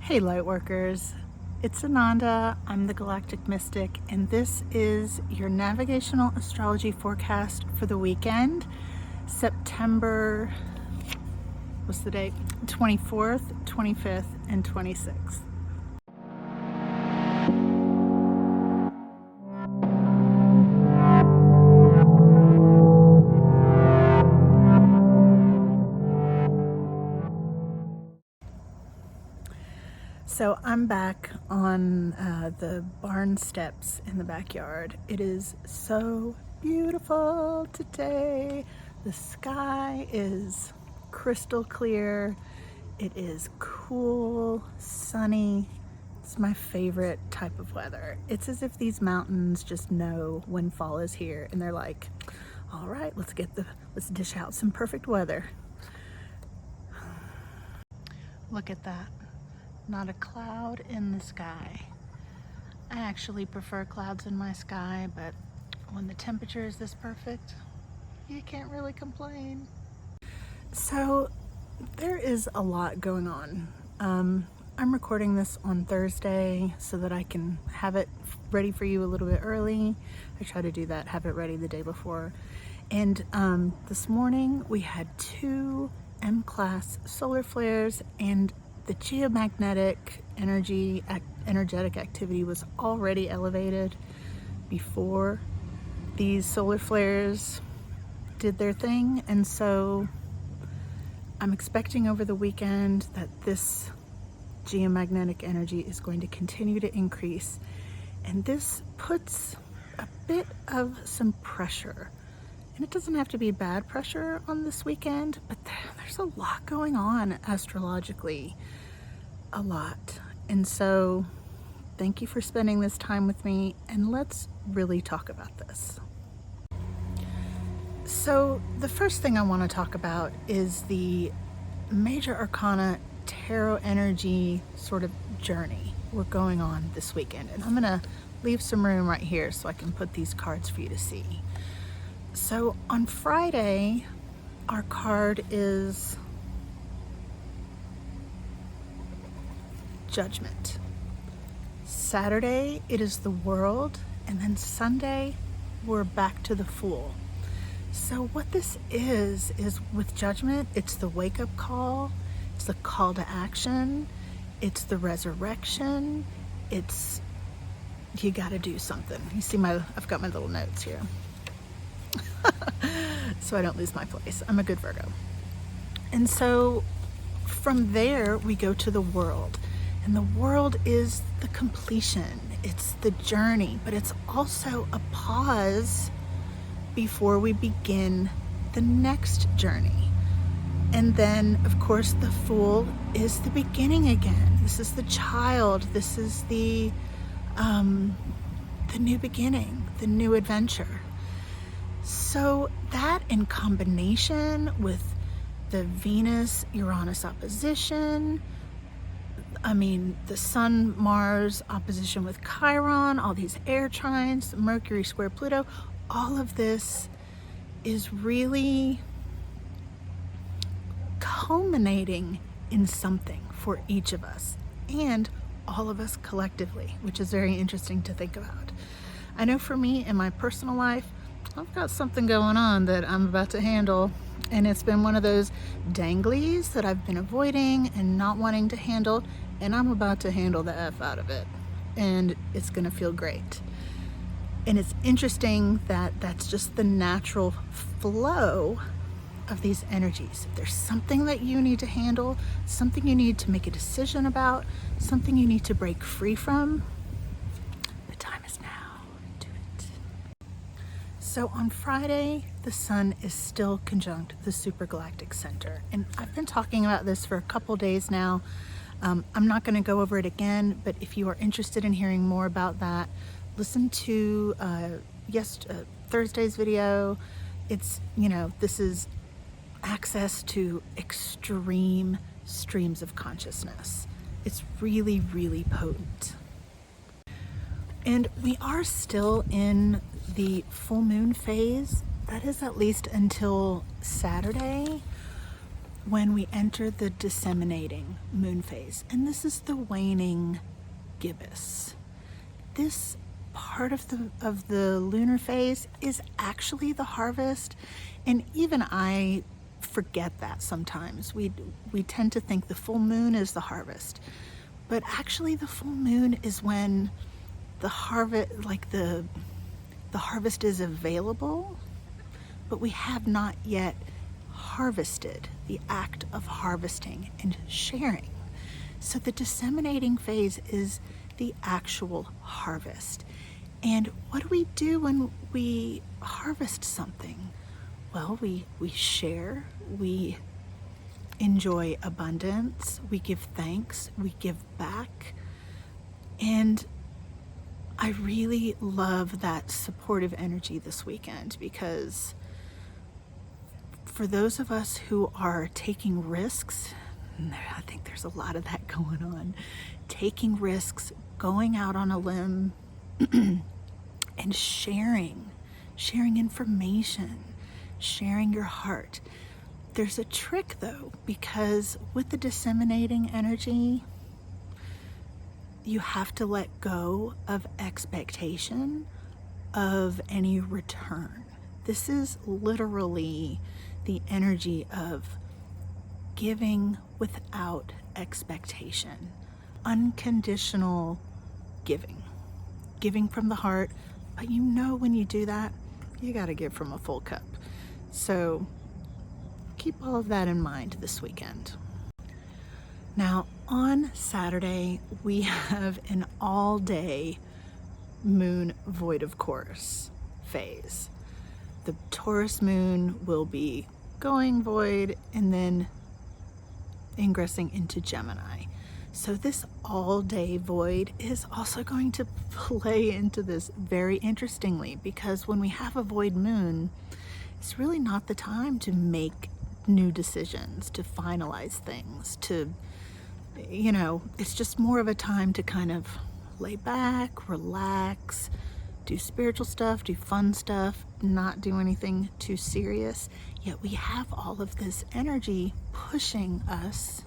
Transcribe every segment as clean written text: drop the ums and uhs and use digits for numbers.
Hey Lightworkers, it's Ananda, I'm the Galactic Mystic, and this is your Navigational Astrology forecast for the weekend, September, what's the date? 24th, 25th, and 26th. So I'm back on the barn steps in the backyard. It is so beautiful today. The sky is crystal clear. It is cool, sunny. It's my favorite type of weather. It's as if these mountains just know when fall is here and they're like, all right, let's dish out some perfect weather. Look at that. Not a cloud in the sky. I actually prefer clouds in my sky, but when the temperature is this perfect, you can't really complain. So there is a lot going on. I'm recording this on Thursday so that I can have it ready for you a little bit early. I try to do that, have it ready the day before. And this morning we had 2 M-class solar flares, and the geomagnetic energetic activity was already elevated before these solar flares did their thing. And so I'm expecting over the weekend that this geomagnetic energy is going to continue to increase. And this puts a bit of some pressure. And it doesn't have to be bad pressure on this weekend, but there's a lot going on astrologically. A lot. And so thank you for spending this time with me, and let's really talk about this. So the first thing I want to talk about is the major arcana tarot energy sort of journey we're going on this weekend. And I'm going to leave some room right here so I can put these cards for you to see. So on Friday, our card is Judgment. Saturday, it is the World, and then Sunday, we're back to the Fool. So what this is with Judgment, it's the wake-up call, it's the call to action, it's the resurrection, it's you gotta do something. You see I've got my little notes here. So I don't lose my place. I'm a good Virgo. And so from there, we go to the World. And the World is the completion, it's the journey, but it's also a pause before we begin the next journey. And then, of course, the Fool is the beginning again. This is the child, this is the new beginning, the new adventure. So that in combination with the Venus-Uranus opposition, the Sun-Mars opposition with Chiron, all these Air Trines, Mercury square Pluto, all of this is really culminating in something for each of us and all of us collectively, which is very interesting to think about. I know for me in my personal life, I've got something going on that I'm about to handle, and it's been one of those danglies that I've been avoiding and not wanting to handle, and I'm about to handle the F out of it, and it's gonna feel great. And it's interesting that that's just the natural flow of these energies. If there's something that you need to handle, something you need to make a decision about, something you need to break free from, the time is now. Do it. So on Friday, the Sun is still conjunct the supergalactic center. And I've been talking about this for a couple days now. I'm not going to go over it again, but if you are interested in hearing more about that, listen to Thursday's video. It's, this is access to extreme streams of consciousness. It's really, really potent. And we are still in the full moon phase. That is at least until Saturday. when we enter the disseminating moon phase, and this is the waning gibbous. This part of the lunar phase is actually the harvest, and even I forget that sometimes. We tend to think the full moon is the harvest, but actually the full moon is when the harvest, like the harvest is available, but we have not yet harvested, the act of harvesting and sharing. So the disseminating phase is the actual harvest. And what do we do when we harvest something? Well, we share, we enjoy abundance, we give thanks, we give back. And I really love that supportive energy this weekend, because for those of us who are taking risks, I think there's a lot of that going on, taking risks, going out on a limb and sharing information, sharing your heart. There's a trick though, because with the disseminating energy, you have to let go of expectation of any return. This is literally the energy of giving without expectation, unconditional giving from the heart. But you know, when you do that, you got to give from a full cup. So keep all of that in mind this weekend. Now, on Saturday, we have an all-day moon void of course phase. The Taurus moon will be going void and then ingressing into Gemini. So this all-day void is also going to play into this very interestingly, because when we have a void moon, it's really not the time to make new decisions, to finalize things, to, it's just more of a time to kind of lay back, relax, do spiritual stuff, do fun stuff, not do anything too serious. Yet we have all of this energy pushing us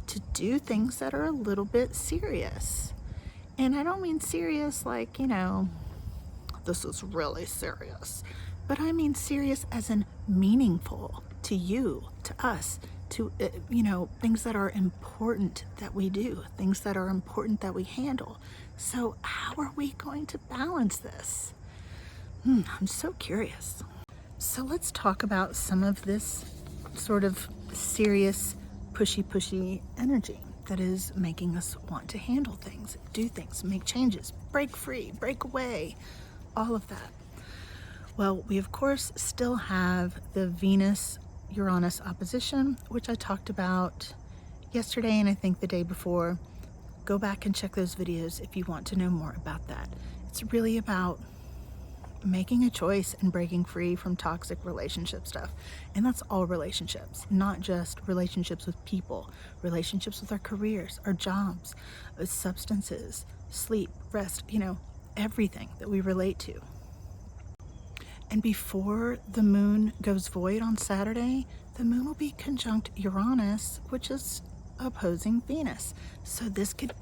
to do things that are a little bit serious. And I don't mean serious like, this is really serious, but I mean serious as in meaningful to you, to us, to, things that are important that we do, things that are important that we handle. So how are we going to balance this? I'm so curious. So let's talk about some of this sort of serious, pushy energy that is making us want to handle things, do things, make changes, break free, break away, all of that. Well, we of course still have the Venus-Uranus opposition, which I talked about yesterday and I think the day before. Go back and check those videos if you want to know more about that. It's really about making a choice and breaking free from toxic relationship stuff. And that's all relationships, not just relationships with people, relationships with our careers, our jobs, substances, sleep, rest, everything that we relate to. And before the moon goes void on Saturday, the moon will be conjunct Uranus, which is opposing Venus. So this could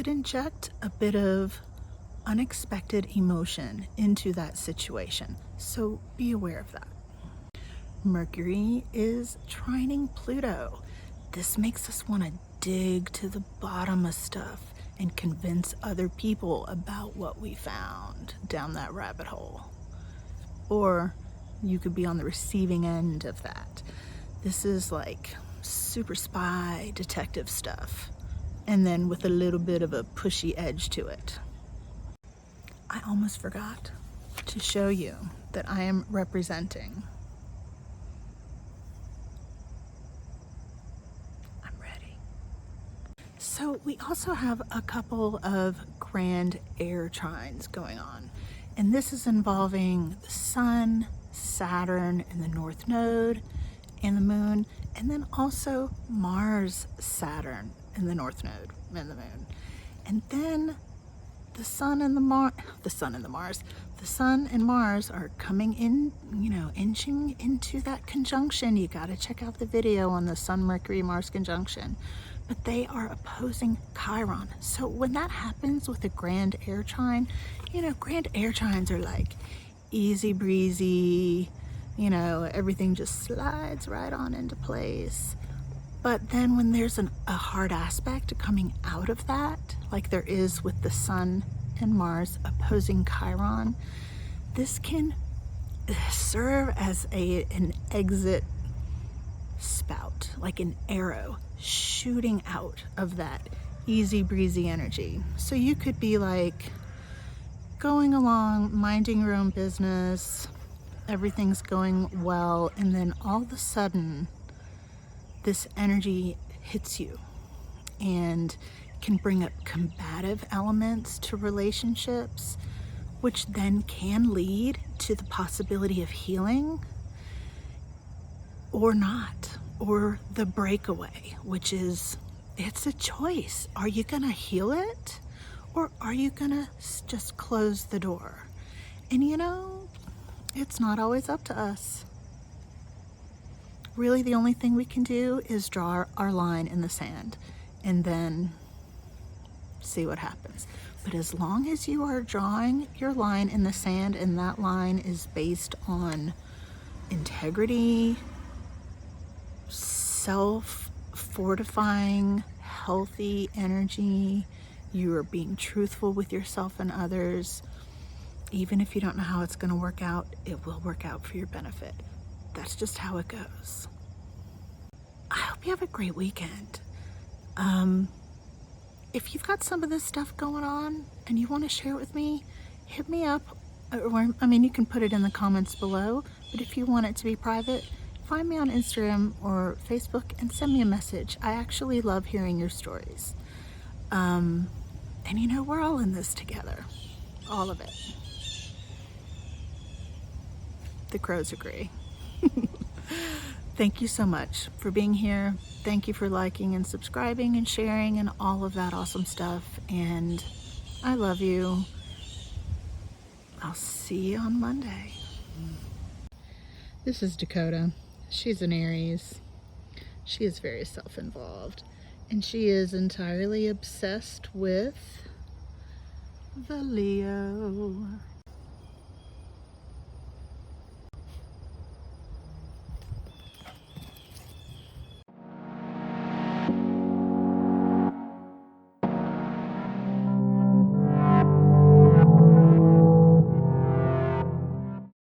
inject a bit of unexpected emotion into that situation. So be aware of that. Mercury is trining Pluto. This makes us want to dig to the bottom of stuff and convince other people about what we found down that rabbit hole. Or you could be on the receiving end of that. This is like super spy detective stuff, and then with a little bit of a pushy edge to it. I almost forgot to show you that I am representing. I'm ready. So we also have a couple of grand air trines going on, and this is involving the Sun, Saturn in the North Node, and the Moon, and then also Mars, Saturn in the North Node, and the Moon. And then the sun and Mars are coming in, inching into that conjunction. You got to check out the video on the Sun Mercury Mars conjunction. But they are opposing Chiron. So when that happens with a grand air trine, grand air trines are like easy breezy, everything just slides right on into place. But then when there's a hard aspect coming out of that, like there is with the Sun and Mars opposing Chiron, this can serve as an exit spout, like an arrow shooting out of that easy breezy energy. So you could be like going along, minding your own business, everything's going well, and then all of a sudden this energy hits you and can bring up combative elements to relationships, which then can lead to the possibility of healing or not, or the breakaway, which is, it's a choice. Are you gonna heal it, or are you gonna just close the door? And it's not always up to us. Really, the only thing we can do is draw our line in the sand and then see what happens. But as long as you are drawing your line in the sand and that line is based on integrity, self-fortifying, healthy energy, you are being truthful with yourself and others, even if you don't know how it's going to work out, it will work out for your benefit. That's just how it goes. I hope you have a great weekend. If you've got some of this stuff going on and you want to share it with me, hit me up. You can put it in the comments below, but if you want it to be private, find me on Instagram or Facebook and send me a message. I actually love hearing your stories. And we're all in this together. All of it. The crows agree. Thank you so much for being here. Thank you for liking and subscribing and sharing and all of that awesome stuff. And I love you. I'll see you on Monday. This is Dakota. She's an Aries. She is very self-involved. And she is entirely obsessed with the Leo.